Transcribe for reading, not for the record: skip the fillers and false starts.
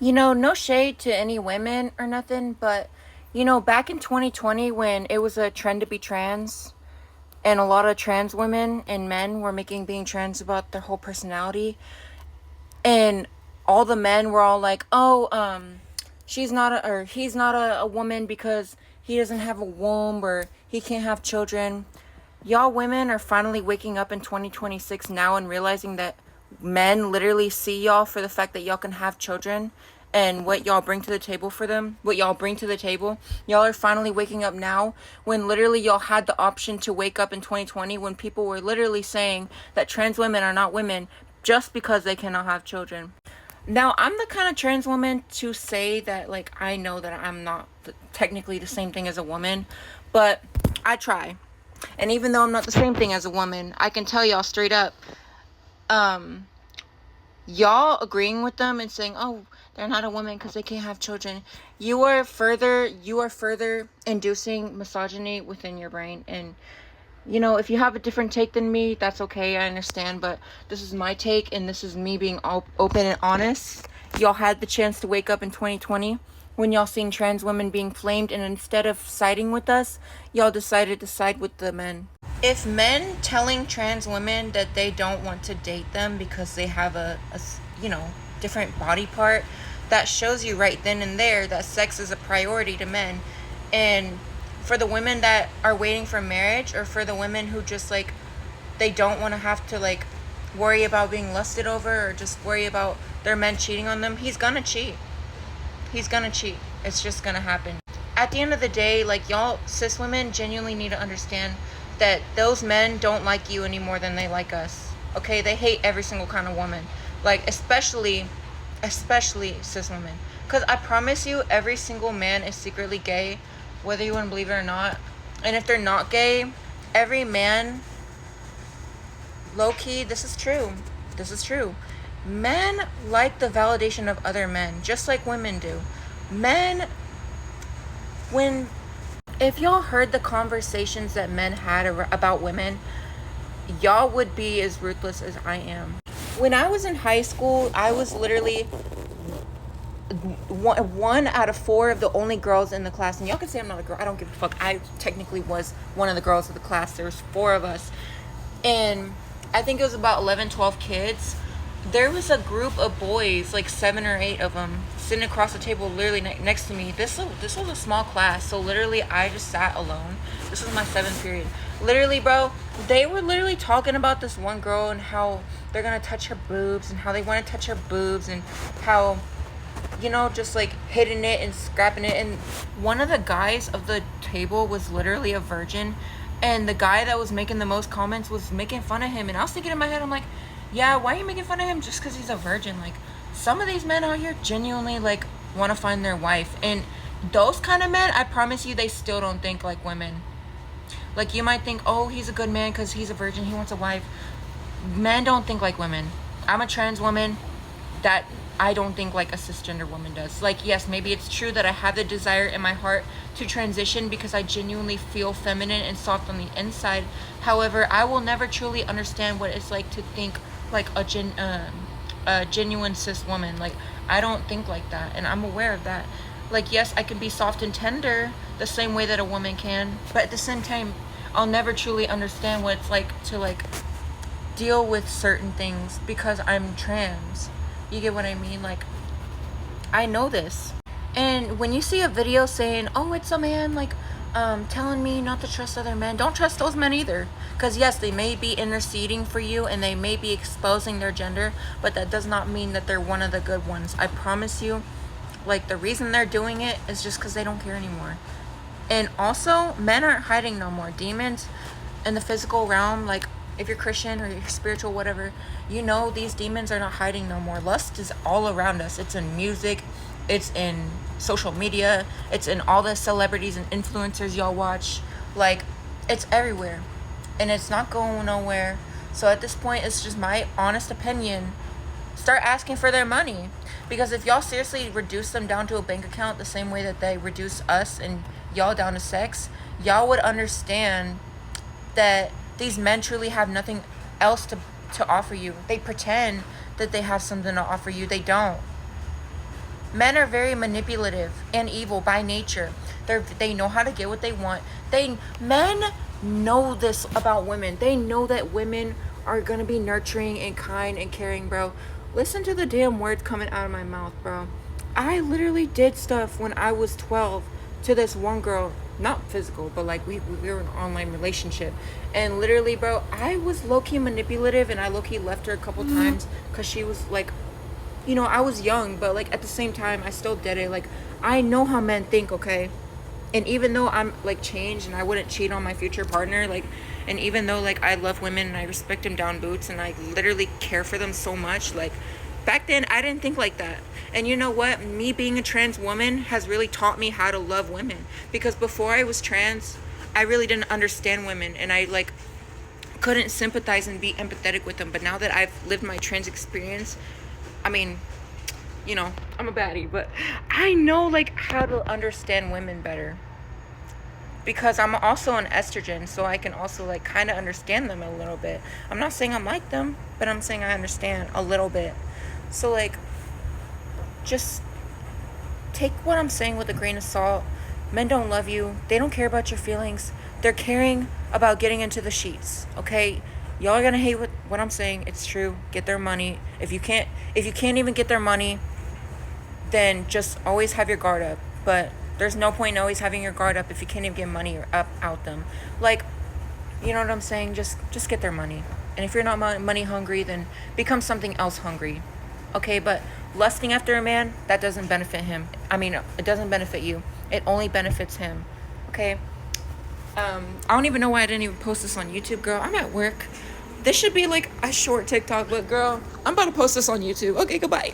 No shade to any women or nothing, but back in 2020 when it was a trend to be trans and a lot of trans women and men were making being trans about their whole personality, and all the men were all like, "Oh, she's not or he's not a woman because he doesn't have a womb or he can't have children." Y'all women are finally waking up in 2026 now and realizing that men literally see y'all for the fact that y'all can have children and what y'all bring to the table for them, what y'all bring to the table. Y'all are finally waking up now when literally y'all had the option to wake up in 2020 when people were literally saying that trans women are not women just because they cannot have children. Now, I'm the kind of trans woman to say that, like, I know that I'm not technically the same thing as a woman, but I try. And even though I'm not the same thing as a woman, I can tell y'all straight up, um, y'all agreeing with them and saying, "Oh, they're not a woman because they can't have children," you are further inducing misogyny within your brain. And if you have a different take than me, that's okay, I understand, but this is my take and this is me being open and honest. Y'all had the chance to wake up in 2020 when y'all seen trans women being flamed, and instead of siding with us, y'all decided to side with the men. If men telling trans women that they don't want to date them because they have a different body part, that shows you right then and there that sex is a priority to men. And for the women that are waiting for marriage, or for the women who just like they don't want to have to like worry about being lusted over or just worry about their men cheating on them, he's gonna cheat. It's just gonna happen. At the end of the day, like, y'all cis women genuinely need to understand that those men don't like you any more than they like us. Okay, they hate every single kind of woman, like especially cis women. Because I promise you, every single man is secretly gay, whether you want to believe it or not. And if they're not gay, every man, low key, this is true. Men like the validation of other men, just like women do. Men, when, if y'all heard the conversations that men had about women, y'all would be as ruthless as I am. When I was in high school, I was literally one out of four of the only girls in the class. And y'all can say I'm not a girl, I don't give a fuck. I technically was one of the girls of the class. There was four of us, and I think it was about 11-12 kids. There was a group of boys, like 7 or 8 of them, sitting across the table literally next to me. This was a small class, so literally I just sat alone. This was my 7th period. Literally, bro, they were literally talking about this one girl and how they're gonna touch her boobs and how they want to touch her boobs and how, just like hitting it and scrapping it. And one of the guys of the table was literally a virgin, and the guy that was making the most comments was making fun of him. And I was thinking in my head, I'm like, yeah, why are you making fun of him just because he's a virgin? Like, some of these men out here genuinely like want to find their wife, and those kind of men, I promise you, they still don't think like women. Like, you might think, oh, he's a good man because he's a virgin, he wants a wife. Men don't think like women. I'm a trans woman that I don't think like a cisgender woman does. Like, yes, maybe it's true that I have the desire in my heart to transition because I genuinely feel feminine and soft on the inside. However, I will never truly understand what it's like to think like a genuine cis woman. Like, I don't think like that, and I'm aware of that. Like, yes, I can be soft and tender the same way that a woman can, but at the same time, I'll never truly understand what it's like to like deal with certain things because I'm trans. You get what I mean? Like, I know this. And when you see a video saying, oh, it's a man like telling me not to trust other men, don't trust those men either. Because yes, they may be interceding for you and they may be exposing their gender, but that does not mean that they're one of the good ones. I promise you, like, the reason they're doing it is just because they don't care anymore. And also, men aren't hiding no more. Demons in the physical realm, like, if you're Christian or you're spiritual, whatever, these demons are not hiding no more. Lust is all around us. It's in music, it's in social media, it's in all the celebrities and influencers y'all watch. Like, it's everywhere, and it's not going nowhere. So at this point, it's just my honest opinion, start asking for their money. Because if y'all seriously reduce them down to a bank account the same way that they reduce us and y'all down to sex, y'all would understand that these men truly have nothing else to offer you. They pretend that they have something to offer you. They don't. Men are very manipulative and evil by nature. They know how to get what they want. Men know this about women. They know that women are gonna be nurturing and kind and caring, bro. Listen to the damn words coming out of my mouth, bro. I literally did stuff when I was 12 to this one girl, not physical, but like we were in an online relationship, and literally, bro, I was low-key manipulative, and I low-key left her a couple times because she was like, you know, I was young, but like at the same time I still did it. Like, I know how men think, okay? And even though I'm like changed and I wouldn't cheat on my future partner, like, and even though like I love women and I respect them down boots and I literally care for them so much, like back then I didn't think like that. And you know what? Me being a trans woman has really taught me how to love women, because before I was trans, I really didn't understand women, and I like couldn't sympathize and be empathetic with them. But now that I've lived my trans experience, I mean, you know, I'm a baddie, but I know like how to understand women better, because I'm also an estrogen, so I can also like kind of understand them a little bit. I'm not saying I'm like them, but I'm saying I understand a little bit. So like, just take what I'm saying with a grain of salt. Men don't love you. They don't care about your feelings. They're caring about getting into the sheets, okay? Y'all are gonna hate what I'm saying. It's true. Get their money. If you can't even get their money, then just always have your guard up. But there's no point in always having your guard up if you can't even get money or out them. Like, you know what I'm saying? Just get their money. And if you're not money hungry, then become something else hungry. Okay, but lusting after a man, that doesn't benefit him. I mean, it doesn't benefit you. It only benefits him. Okay? I don't even know why I didn't even post this on YouTube, girl. I'm at work. This should be like a short TikTok, but girl, I'm about to post this on YouTube. Okay, goodbye.